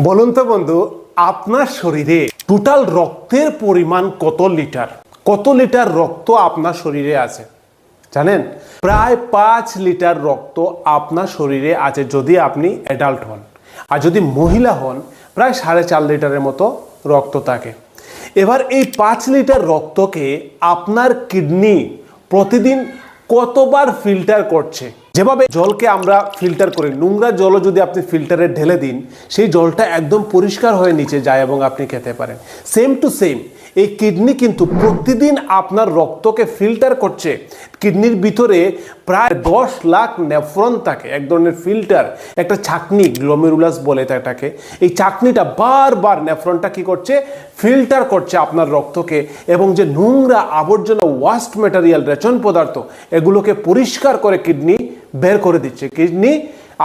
বলুন তো বন্ধু, আপনার শরীরে টোটাল রক্তের পরিমাণ কত লিটার রক্ত আপনার শরীরে আছে জানেন? প্রায় 5 লিটার রক্ত আপনার শরীরে আছে যদি আপনি অ্যাডাল্ট হন, আর যদি মহিলা হন প্রায় 4.5 লিটারের মতো রক্ত থাকে। এবার এই 5 লিটার রক্তকে আপনার কিডনি প্রতিদিন কতবার ফিল্টার করছে। যেভাবে জলকে আমরা ফিল্টার করি, নোংরা জলও যদি আপনি ফিল্টারে ঢেলে দিন সেই জলটা একদম পরিষ্কার হয়ে নিচে যায় এবং আপনি খেতে পারেন। সেম টু সেম এই কিডনি কিন্তু প্রতিদিন আপনার রক্তকে ফিল্টার করছে। কিডনির ভিতরে প্রায় 10 লাখ নেফ্রন থাকে, এক ধরনের ফিল্টার, একটা ছাঁকনি, গ্লোমেরুলাস বলে এটাকে। এই ছাঁকনিটা বারবার নেফ্রনটা কি করছে, ফিল্টার করছে আপনার রক্তকে, এবং যে নোংরা আবর্জনা ওয়াস্ট ম্যাটেরিয়াল, রেচন পদার্থ, এগুলোকে পরিষ্কার করে কিডনি বের করে দিচ্ছে। কিডনি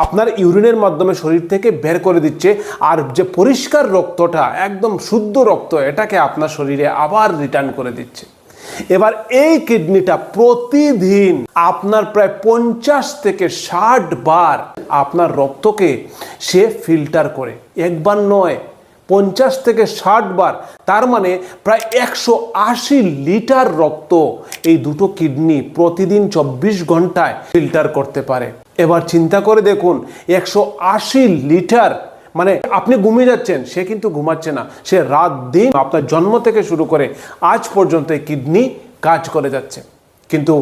আপনার ইউরিনের মাধ্যমে শরীর থেকে বের করে দিচ্ছে, আর যে পরিষ্কার রক্তটা, একদম শুদ্ধ রক্ত, এটাকে আপনার শরীরে আবার রিটার্ন করে দিচ্ছে। এবার এই কিডনিটা প্রতিদিন আপনার প্রায় 50 থেকে 60 বার আপনার রক্তকে সে ফিল্টার করে, একবার নয়, 50 থেকে 60 বার। তার মানে প্রায় 180 লিটার রক্ত এই দুটো কিডনি প্রতিদিন 24 ঘন্টায় ফিল্টার করতে পারে। এবার চিন্তা করে দেখুন, 180 লিটার, মানে আপনি ঘুমিয়ে যাচ্ছেন, সে কিন্তু ঘুমাচ্ছে না, সে রাত দিন আপনার জন্ম থেকে শুরু করে আজ পর্যন্ত এই কিডনি কাজ করে যাচ্ছে। কিন্তু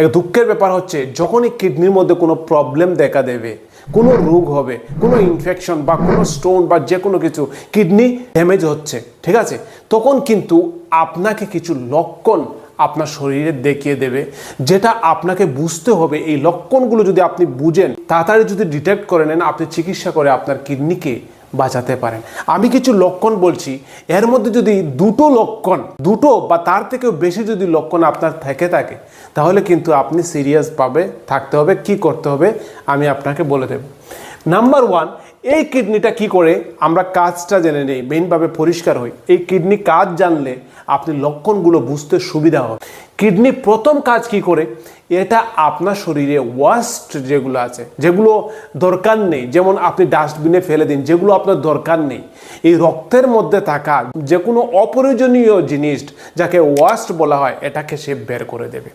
এক দুঃখের ব্যাপার হচ্ছে, যখনই কিডনির মধ্যে কোনো প্রবলেম দেখা দেবে, কোনো রোগ হবে, কোনো ইনফেকশন বা কোনো স্টোন বা যে কোনো কিছু, কিডনি ড্যামেজ হচ্ছে, ঠিক আছে, তখন কিন্তু আপনাকে কিছু লক্ষণ আপনার শরীরে দেখিয়ে দেবে, যেটা আপনাকে বুঝতে হবে। এই লক্ষণগুলো যদি আপনি বুঝেন, তাড়াতাড়ি যদি ডিটেক্ট করে নেন, আপনি চিকিৎসা করে আপনার কিডনিকে বাঁচাতে পারেন। আমি কিছু লক্ষণ বলছি, এর মধ্যে যদি দুটো বা তার থেকেও বেশি যদি লক্ষণ আপনার থেকে থাকে, তাহলে কিন্তু আপনি সিরিয়াস ভাবে থাকতে হবে। কি করতে হবে আমি আপনাকে বলে দেব। নাম্বার 1, এই কিডনিটা কি করে, আমরা কাজটা জেনে নেই, মেইনভাবে পরিষ্কার হই। এই কিডনি কাজ জানলে আপনি লক্ষণগুলো বুঝতে সুবিধা হবে। কিডনি প্রথম কাজ কি করে, এটা আপনার শরীরে ওয়াস্ট যেগুলো আছে, যেগুলো দরকার নেই, যেমন আপনি ডাস্টবিনে ফেলে দিন, যেগুলো আপনার দরকার নেই, এই রক্তের মধ্যে থাকা যে কোনো অপ্রয়োজনীয় জিনিস, যাকে ওয়াস্ট বলা হয়, এটাকে সে বের করে দেবে।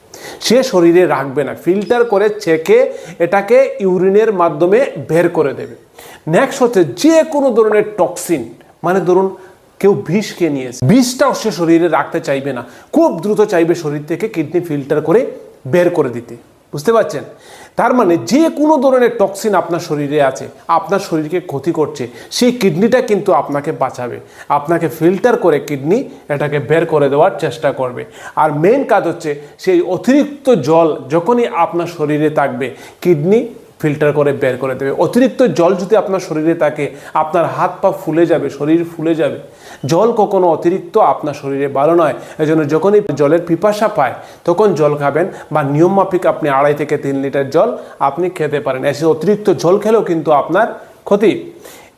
সে শরীরে রাখবে না, ফিল্টার করে ছেঁকে এটাকে ইউরিনের মাধ্যমে বের করে দেবে। নেক্সট হচ্ছে যে কোনো ধরনের টক্সিন, মানে ধরুন কেউ বিষ খেয়ে নিয়েছে, বিষটাও সে শরীরে রাখতে চাইবে না, খুব দ্রুত চাইবে শরীর থেকে কিডনি ফিল্টার করে বের করে দিতে। বুঝতে পারছেন? তার মানে যে কোনো ধরনের টক্সিন আপনার শরীরে আছে, আপনার শরীরকে ক্ষতি করছে, সেই কিডনিটা কিন্তু আপনাকে বাঁচাবে, আপনাকে ফিল্টার করে কিডনি এটাকে বের করে দেওয়ার চেষ্টা করবে। আর মেন কাজ হচ্ছে, সেই অতিরিক্ত জল যখনই আপনার শরীরে থাকবে, কিডনি ফিল্টার করে বের করে দেবে। অতিরিক্ত জল যদি আপনার শরীরে থাকে, আপনার হাত পা ফুলে যাবে, শরীর ফুলে যাবে। জল কখনো অতিরিক্ত আপনার শরীরে ভালো নয়। এই জন্য যখনই জলের পিপাসা পায় তখন জল খাবেন, বা নিয়ম মাফিক আপনি 2.5 থেকে 3 লিটার জল আপনি খেতে পারেন। এসে অতিরিক্ত জল খেলেও কিন্তু আপনার ক্ষতি।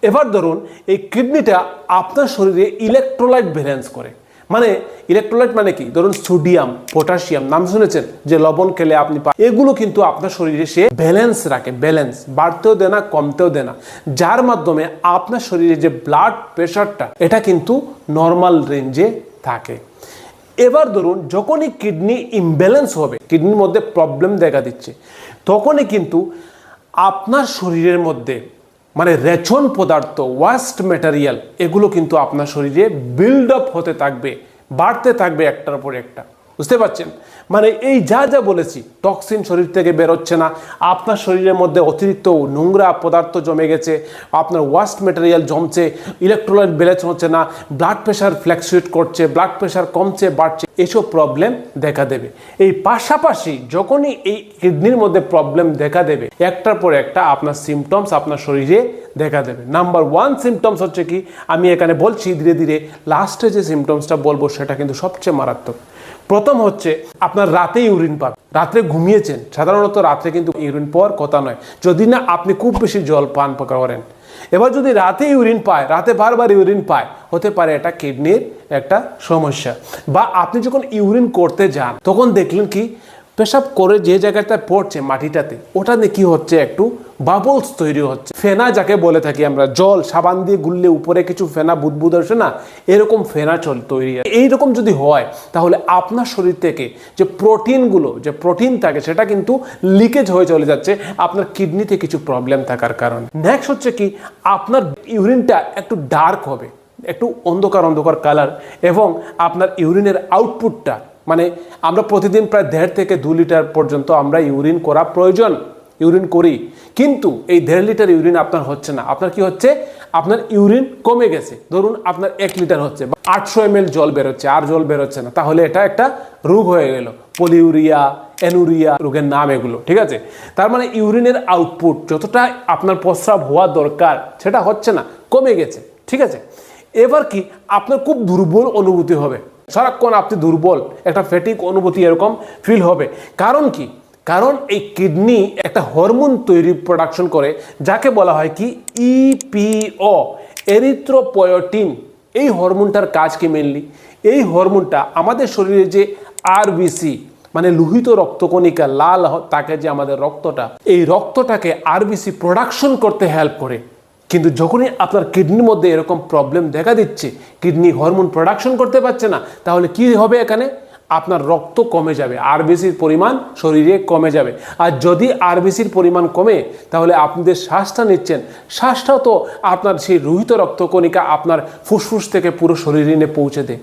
এবার ধরুন এই কিডনিটা আপনার শরীরে ইলেকট্রোলাইট ব্যালেন্স করে। মানে ইলেকট্রোলাইট মানে কি, ধরুন সোডিয়াম, পটাশিয়াম, নাম শুনেছেন, যে লবণ খেলে আপনি এগুলো কিন্তু আপনার শরীরে সে ব্যালেন্স রাখে, ব্যালেন্স বাড়তেও দেয় না, কমতেও দেয় না, যার মাধ্যমে আপনার শরীরে যে ব্লাড প্রেশারটা, এটা কিন্তু নর্মাল রেঞ্জে থাকে। এবার ধরুন যখনই কিডনি ইমব্যালেন্স হবে, কিডনির মধ্যে প্রবলেম দেখা দিচ্ছে, তখনই কিন্তু আপনার শরীরের মধ্যে, মানে রেচন পদার্থ, ওয়াস্ট ম্যাটেরিয়াল, এগুলো কিন্তু আপনার শরীরে বিল্ড আপ হতে থাকবে, বাড়তে থাকবে একটার পর একটা। বুঝতে পারছেন? মানে এই যা বলেছি, টক্সিন শরীর থেকে বেরোচ্ছে না, আপনার শরীরের মধ্যে অতিরিক্ত নোংরা পদার্থ জমে গেছে, আপনার ওয়াস্ট ম্যাটেরিয়াল জমছে, ইলেকট্রোলাইট ব্যালেন্স হচ্ছে না, ব্লাড প্রেশার ফ্ল্যাকচুয়েট করছে, ব্লাড প্রেশার কমছে বাড়ছে, এসব প্রবলেম দেখা দেবে। এই পাশাপাশি যখনই এই কিডনির মধ্যে প্রবলেম দেখা দেবে, একটার পর একটা আপনার সিমটমস আপনার শরীরে দেখা দেবে। নাম্বার 1 সিমটমস হচ্ছে কি, আমি এখানে বলছি ধীরে ধীরে, লাস্টে যে সিমটমসটা বলবো সেটা কিন্তু সবচেয়ে মারাত্মক। প্রথম হচ্ছে আপনার রাতে ইউরিন পাবে, রাত্রে ঘুমিয়েছেন, সাধারণত রাত্রে কিন্তু ইউরিন পাওয়ার কথা নয়, যদি না আপনি খুব বেশি জল পান করেন। এবার যদি রাতে ইউরিন পায়, রাতে বারবার ইউরিন পায়, হতে পারে এটা কিডনির একটা সমস্যা। বা আপনি যখন ইউরিন করতে যান, তখন দেখলেন কি পেশাব করে যে জায়গাটা পড়ছে মাটিটাতে, ওটাতে কি হচ্ছে, একটু বাবলস তৈরি হচ্ছে, ফেনা যাকে বলে থাকি আমরা, জল সাবান দিয়ে গুললে উপরে কিছু ফেনা বুদবুদ আসে না, এরকম ফেনা তৈরি হয়। এইরকম যদি হয় তাহলে আপনার শরীর থেকে যে প্রোটিন থাকে সেটা কিন্তু লিকেজ হয়ে চলে যাচ্ছে আপনার কিডনিতে কিছু প্রবলেম থাকার কারণে। নেক্সট হচ্ছে কি, আপনার ইউরিনটা একটু ডার্ক হবে, একটু অন্ধকার কালার, এবং আপনার ইউরিনের আউটপুটটা, মানে আমরা প্রতিদিন প্রায় 1.5 থেকে 2 লিটার পর্যন্ত আমরা ইউরিন করি, কিন্তু এই 1.5 লিটার ইউরিন আপনার হচ্ছে না। আপনার কি হচ্ছে, আপনার ইউরিন কমে গেছে। ধরুন আপনার 1 লিটার হচ্ছে, 800 ml জল বেরোচ্ছে, আর জল বেরোচ্ছে না, তাহলে এটা একটা রোগ হয়ে গেল, পলিউরিয়া, অ্যানুরিয়া রোগের নাম এগুলো, ঠিক আছে। তার মানে ইউরিনের আউটপুট যতটা আপনার প্রস্রাব হওয়া দরকার সেটা হচ্ছে না, কমে গেছে, ঠিক আছে। এবার কি, আপনার খুব দুর্বল অনুভূতি হবে, সারাক্ষণ আপনি দুর্বল, একটা ফ্যাটিক অনুভূতি এরকম ফিল হবে। কারণ কি, কারণ এই কিডনি একটা হরমোন প্রোডাকশন করে, যাকে বলা হয় কি ইপিও, এরিথ্রোপয়েটিন। এই হরমোনটার কাজ কি মেনলি, এই হরমোনটা আমাদের শরীরে যে আরবিসি, মানে লোহিত রক্তকণিকা, লাল থাকে যে আমাদের রক্তটা, এই রক্তটাকে আরবিসি প্রোডাকশন করতে হেল্প করে। কিন্তু যখনই আপনার কিডনির মধ্যে এরকম প্রবলেম দেখা দিচ্ছে, কিডনি হরমোন প্রোডাকশন করতে পারছে না, তাহলে কি হবে, এখানে আপনার রক্ত কমে যাবে, আরবিসির পরিমাণ শরীরে কমে যাবে। আর যদি আরবিসির পরিমাণ কমে, তাহলে আপনাদের শ্বাসটা নিচ্ছেন, শ্বাসটাও তো আপনার সেই লোহিত রক্তকণিকা আপনার ফুসফুস থেকে পুরো শরীরে নিয়ে পৌঁছে দেয়,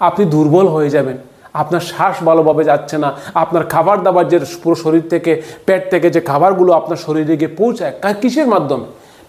আপনি দুর্বল হয়ে যাবেন, আপনার শ্বাস ভালোভাবে যাচ্ছে না, আপনার খাবার দাবার যে পুরো শরীর থেকে, পেট থেকে যে খাবারগুলো আপনার শরীরে গিয়ে পৌঁছায়, কিসের মাধ্যমে,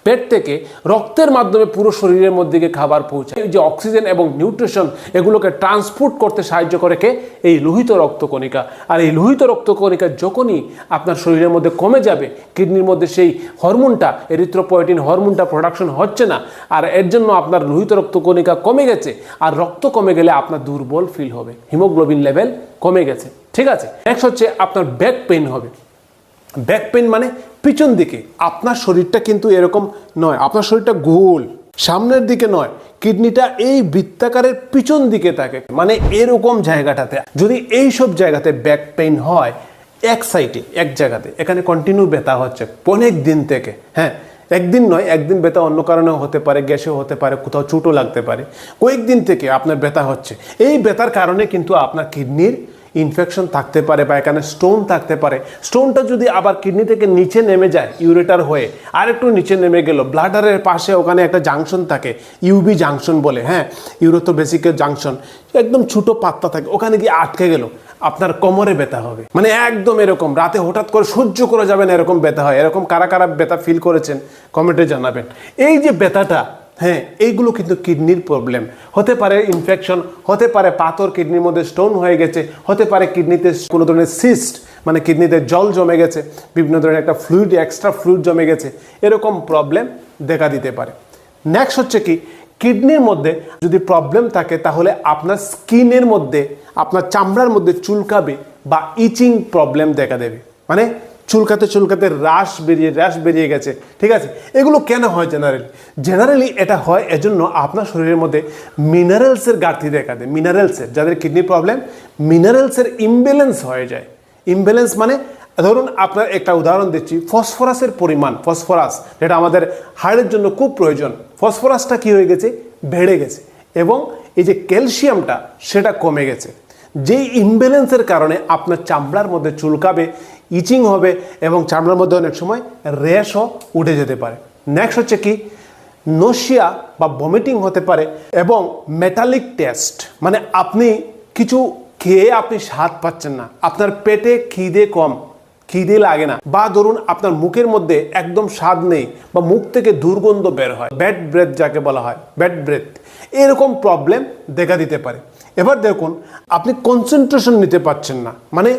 পেট থেকে রক্তের মাধ্যমে পুরো শরীরের মধ্যে গিয়ে খাবার পৌঁছায়। এই যে অক্সিজেন এবং নিউট্রিশন, এগুলোকে ট্রান্সপোর্ট করতে সাহায্য করে কে, এই লোহিত রক্তকণিকা। আর এই লোহিত রক্তকণিকা যখনই আপনার শরীরের মধ্যে কমে যাবে, কিডনির মধ্যে সেই হরমোনটা, এরিথ্রোপয়েটিন হরমোনটা প্রোডাকশন হচ্ছে না, আর এর জন্য আপনার লোহিত রক্তকণিকা কমে গেছে, আর রক্ত কমে গেলে আপনার দুর্বল ফিল হবে, হিমোগ্লোবিন লেভেল কমে গেছে, ঠিক আছে। নেক্সট হচ্ছে আপনার ব্যাক পেইন হবে। ব্যাক পেইন মানে পিছন দিকে, আপনার শরীরটা কিন্তু এরকম নয়, আপনার শরীরটা গোল, সামনের দিকে নয়, কিডনিটা এই বৃত্তাকারের পিছন দিকে থাকে, মানে এরকম জায়গাটাতে। যদি এই সব জায়গাতে ব্যাক পেইন হয়, এক সাইডে, এক জায়গাতে, এখানে কন্টিনিউ ব্যথা হচ্ছে অনেক দিন থেকে, হ্যাঁ, একদিন নয়, একদিন ব্যথা অন্য কারণেও হতে পারে, গ্যাসেও হতে পারে, কোথাও চোটও লাগতে পারে, কয়েকদিন থেকে আপনার ব্যথা হচ্ছে। এই ব্যথার কারণে কিন্তু আপনার কিডনির ইনফেকশন থাকতে পারে, বা এখানে স্টোন থাকতে পারে। স্টোনটা যদি আবার কিডনি থেকে নিচে নেমে যায়, ইউরেটার হয়ে আর একটু নিচে নেমে গেল, ব্লাডারের পাশে ওখানে একটা জাংশন থাকে, ইউবি জাংশন বলে, হ্যাঁ, ইউরোথোবেসিকের জাংশন, একদম ছোটো পাত্তা থাকে, ওখানে গিয়ে আটকে গেল, আপনার কোমরে ব্যথা হবে, মানে একদম এরকম রাতে হঠাৎ করে সহ্য করা যাবে না এরকম ব্যথা হয়। এরকম কারা কারা ব্যথা ফিল করেছেন কমেন্টে জানাবেন। এই যে ব্যথাটা, হ্যাঁ, এইগুলো কিন্তু কিডনির প্রবলেম হতে পারে, ইনফেকশন হতে পারে, পাথর কিডনির মধ্যে স্টোন হয়ে গেছে, হতে পারে কিডনিতে কোনো ধরনের সিস্ট, মানে কিডনিতে জল জমে গেছে, বিভিন্ন ধরনের একটা ফ্লুইড, এক্সট্রা ফ্লুইড জমে গেছে, এরকম প্রবলেম দেখা দিতে পারে। নেক্সট হচ্ছে কি, কিডনির মধ্যে যদি প্রবলেম থাকে, তাহলে আপনার স্কিনের মধ্যে, আপনার চামড়ার মধ্যে চুলকাবে বা ইচিং প্রবলেম দেখা দেবে, মানে চুলকাতে রাশ বেরিয়ে গেছে, ঠিক আছে। এগুলো কেন হয়? জেনারেলি এটা হয় এজন্য আপনার শরীরের মধ্যে মিনারেলসের ঘাটতি দেখা দেয়। মিনারেলসের, যাদের কিডনি প্রবলেম, মিনারেলসের ইমব্যালেন্স হয়ে যায়। ইমব্যালেন্স মানে, ধরুন আপনার একটা উদাহরণ দিচ্ছি, ফসফরাসের পরিমাণ, ফসফরাস যেটা আমাদের হাড়ের জন্য খুব প্রয়োজন, ফসফরাসটা কি হয়ে গেছে, বেড়ে গেছে, এবং এই যে ক্যালসিয়ামটা সেটা কমে গেছে। যেই ইমব্যালেন্সের কারণে আপনার চামড়ার মধ্যে চুলকাবে, ইচিং হবে, এবং চামড়ার মধ্যে অনেক সময় র্যাশও উঠে যেতে পারে। নেক্সট হচ্ছে কি, নশিয়া বা ভমিটিং হতে পারে, এবং মেটালিক টেস্ট, মানে আপনি কিছু খেয়ে আপনি স্বাদ পাচ্ছেন না, আপনার পেটে খিদে লাগে না, বা ধরুন আপনার মুখের মধ্যে একদম স্বাদ নেই, বা মুখ থেকে দুর্গন্ধ বের হয়, ব্যাড ব্রেথ যাকে বলা হয়, ব্যাড ব্রেথ, এরকম প্রবলেম দেখা দিতে পারে। এবার দেখুন, আপনি কনসেন্ট্রেশন নিতে পারছেন না, মানে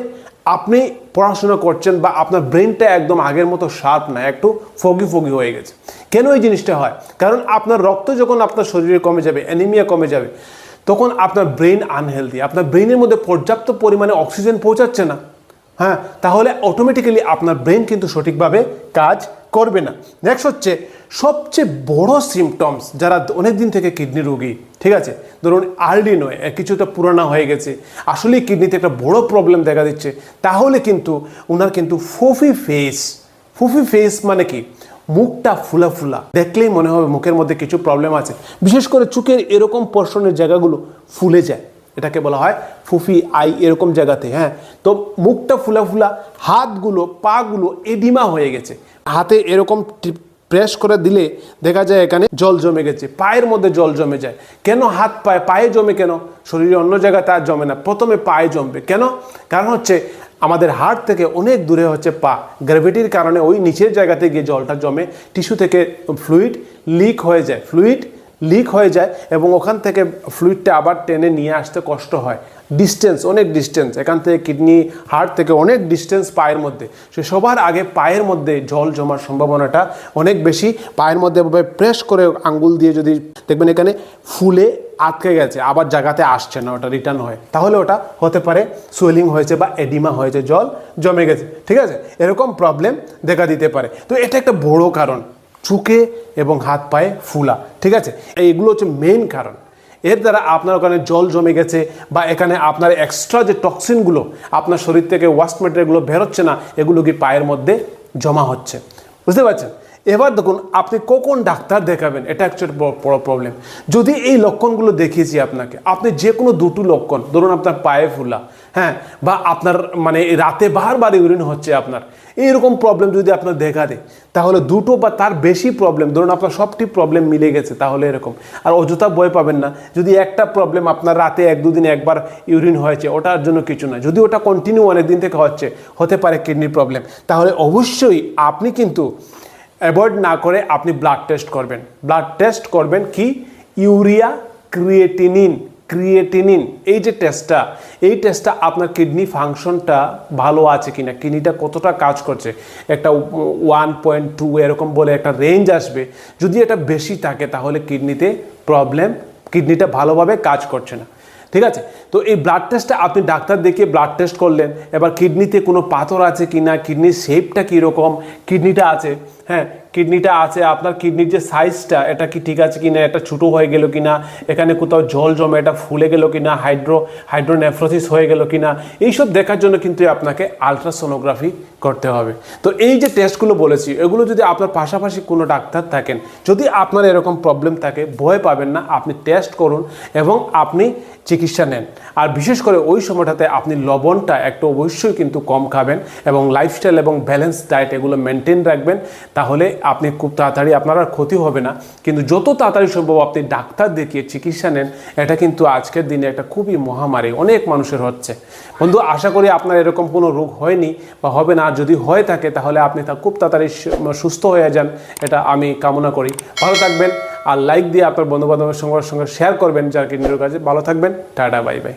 আপনি পড়াশোনা করছেন, বা আপনার ব্রেনটা একদম আগের মতো শার্প না, একটু ফগি হয়ে গেছে। কেন এই জিনিসটা হয়? কারণ আপনার রক্ত যখন আপনার শরীরে কমে যাবে, অ্যানিমিয়া কমে যাবে, তখন আপনার ব্রেন আনহেলদি, আপনার ব্রেনের মধ্যে পর্যাপ্ত পরিমাণে অক্সিজেন পৌঁছাচ্ছে না, হ্যাঁ, তাহলে অটোমেটিক্যালি আপনার ব্রেন কিন্তু সঠিকভাবে কাজ করবে না। নেক্সট হচ্ছে সবচেয়ে বড় সিমটমস, যারা অনেক দিন থেকে কিডনি রোগী, ঠিক আছে, ধরুন আর্লি নয়, কিছুটা পুরানা হয়ে গেছে, আসলেই কিডনিতে একটা বড় প্রবলেম দেখা দিচ্ছে, তাহলে কিন্তু ওনার কিন্তু ফুফি ফেস মানে কি, মুখটা ফুলা ফুলা, দেখলেই মনে হবে মুখের মধ্যে কিছু প্রবলেম আছে। বিশেষ করে চোখের এরকম পোর্শনের জায়গাগুলো ফুলে যায়, এটাকে বলা হয় ফুফি আই, এরকম জায়গাতে। হ্যাঁ, তো মুখটা ফুলা ফুলা, হাতগুলো পাগুলো এডিমা হয়ে গেছে, হাতে এরকম প্রেস করে দিলে দেখা যায় এখানে জল জমে গেছে, পায়ের মধ্যে জল জমে যায়। কেন হাত পায়ে জমে, কেন শরীরে অন্য জায়গাতে আর জমে না, প্রথমে পায়ে জমবে কেন? কারণ হচ্ছে আমাদের হার্ট থেকে অনেক দূরে হচ্ছে পা, গ্র্যাভিটির কারণে ওই নিচের জায়গাতে গিয়ে জলটা জমে, টিস্যু থেকে ফ্লুইড লিক হয়ে যায় এবং ওখান থেকে ফ্লুইডটা আবার টেনে নিয়ে আসতে কষ্ট হয়। অনেক ডিস্টেন্স এখান থেকে কিডনি হার্ট থেকে অনেক ডিস্টেন্স পায়ের মধ্যে, সে সবার আগে পায়ের মধ্যে জল জমার সম্ভাবনাটা অনেক বেশি। পায়ের মধ্যে প্রেস করে আঙ্গুল দিয়ে যদি দেখবেন এখানে ফুলে আটকে গেছে, আবার জায়গাতে আসছে না, ওটা রিটার্ন হয়, তাহলে ওটা হতে পারে সোয়েলিং হয়েছে বা এডিমা হয়েছে, জল জমে গেছে, ঠিক আছে, এরকম প্রবলেম দেখা দিতে পারে। তো এটা একটা বড় কারণ, চোখে এবং হাত পায়ে ফুলা, ঠিক আছে, এইগুলো হচ্ছে মেইন কারণ। এর দ্বারা আপনার ওখানে জল জমে গেছে বা এখানে আপনার এক্সট্রা যে টক্সিনগুলো আপনার শরীর থেকে ওয়াস্ট ম্যাটেরিয়ালগুলো বেরোচ্ছে না, এগুলো কি পায়ের মধ্যে জমা হচ্ছে, বুঝতে পারছেন? এবার দেখুন আপনি কখন ডাক্তার দেখাবেন, এটা অ্যাকচুয়ালি বড় প্রবলেম। যদি এই লক্ষণগুলো দেখিয়েছি আপনাকে, আপনি যে কোনো দুটো লক্ষণ, ধরুন আপনার পায়ে ফুলা, হ্যাঁ, বা আপনার মানে রাতে বারবার ইউরিন হচ্ছে, আপনার এইরকম প্রবলেম যদি আপনার দেখা দেয়, তাহলে দুটো বা তার বেশি প্রবলেম, ধরুন আপনার সবটি প্রবলেম মিলে গেছে, তাহলে এরকম। আর অযথা ভয় পাবেন না, যদি একটা প্রবলেম আপনার রাতে 1-2 দিনে একবার ইউরিন হয়েছে, ওটার জন্য কিছু না। যদি ওটা কন্টিনিউ অনেক দিন থেকে হতে পারে কিডনির প্রবলেম, তাহলে অবশ্যই আপনি কিন্তু অ্যাভয়েড না করে আপনি ব্লাড টেস্ট করবেন কি, ইউরিয়া ক্রিয়েটিনিন, এই যে টেস্টটা আপনার কিডনি ফাংশনটা ভালো আছে কিনা, কিডনিটা কতটা কাজ করছে, একটা 1.2 এরকম বলে একটা রেঞ্জ আসবে। যদি এটা বেশি থাকে তাহলে কিডনিটা ভালোভাবে কাজ করছে না, ঠিক আছে। তো এই ব্লাড টেস্টটা আপনি ডাক্তার দেখিয়ে ব্লাড টেস্ট করলেন, এবার কিডনিতে কোনো পাথর আছে কিনা, কিডনির শেপটা কীরকম, কিডনিটা আছে, আপনার কিডনির যে সাইজটা এটা কি ঠিক আছে কিনা, এটা ছোটো হয়ে গেল কিনা, এখানে কোথাও জল জমে এটা ফুলে গেল কিনা, হাইড্রোনেফ্রোসিস হয়ে গেল কিনা, এইসব দেখার জন্য কিন্তু আপনাকে আলট্রাসোনোগ্রাফি করতে হবে। তো এই যে টেস্টগুলো বলেছি, এগুলো যদি আপনার পাশাপাশি কোনো ডাক্তার থাকেন, যদি আপনার এরকম প্রবলেম থাকে, ভয় পাবেন না, আপনি টেস্ট করুন এবং আপনি চিকিৎসা নেন। আর বিশেষ করে ওই সময়টাতে আপনি লবণটা একটু অবশ্যই কিন্তু কম খাবেন এবং লাইফস্টাইল এবং ব্যালেন্স ডায়েট এগুলো মেনটেন রাখবেন, তাহলে আপনি খুব তাড়াতাড়ি আপনার আর ক্ষতি হবে না। কিন্তু যত তাড়াতাড়ি সম্ভব আপনি ডাক্তার দেখিয়ে চিকিৎসা নেন, এটা কিন্তু আজকের দিনে একটা খুবই মহামারী, অনেক মানুষের হচ্ছে। বন্ধু, আশা করি আপনার এরকম কোনো রোগ হয়নি বা হবে না, যদি হয়ে থাকে তাহলে আপনি তা খুব তাড়াতাড়ি সুস্থ হয়ে যান, এটা আমি কামনা করি। ভালো থাকবেন, আর লাইক দিয়ে আপনার বন্ধুবান্ধবের সঙ্গে শেয়ার করবেন যার কিডনি রোগ আছে। ভালো থাকবেন, টাটা, বাই বাই।